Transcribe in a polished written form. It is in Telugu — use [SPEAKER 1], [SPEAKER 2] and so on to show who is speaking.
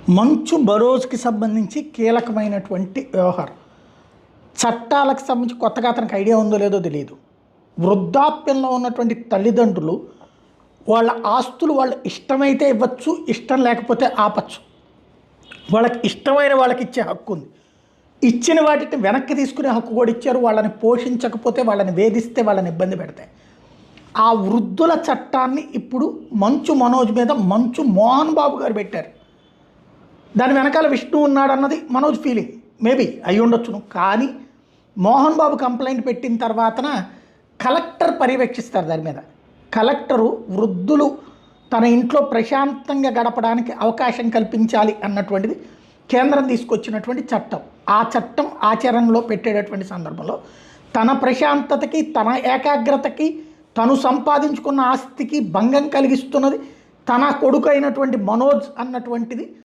[SPEAKER 1] మంచు బరోజ్కి సంబంధించి కీలకమైనటువంటి వ్యవహారం. చట్టాలకు సంబంధించి కొత్తగా అతనికి ఐడియా ఉందో లేదో తెలియదు. వృద్ధాప్యంలో ఉన్నటువంటి తల్లిదండ్రులు వాళ్ళ ఆస్తులు వాళ్ళు ఇష్టమైతే ఇవ్వచ్చు, ఇష్టం లేకపోతే ఆపచ్చు. వాళ్ళకి ఇష్టమైన వాళ్ళకి ఇచ్చే హక్కు ఉంది. ఇచ్చిన వాటిని వెనక్కి తీసుకునే హక్కు కూడా ఇచ్చారు. వాళ్ళని పోషించకపోతే, వాళ్ళని వేధిస్తే, వాళ్ళని ఇబ్బంది పెడతాయి. ఆ వృద్ధుల చట్టాన్ని ఇప్పుడు మంచు మనోజ్ మీద మంచు మోహన్ బాబు గారు పెట్టారు. దాని వెనకాల విష్ణు ఉన్నాడన్నది మనోజ్ ఫీలింగ్. మేబీ అయి ఉండొచ్చును. కానీ మోహన్ బాబు కంప్లైంట్ పెట్టిన తర్వాతన కలెక్టర్ పర్యవేక్షిస్తారు దాని మీద. కలెక్టరు వృద్ధులు తన ఇంట్లో ప్రశాంతంగా గడపడానికి అవకాశం కల్పించాలి అన్నటువంటిది కేంద్రం తీసుకొచ్చినటువంటి చట్టం. ఆ చట్టం ఆచరణలో పెట్టేటటువంటి సందర్భంలో తన ప్రశాంతతకి, తన ఏకాగ్రతకి, తను సంపాదించుకున్న ఆస్తికి భంగం కలిగిస్తున్నది తన కొడుకు అయినటువంటి మనోజ్ అన్నటువంటిది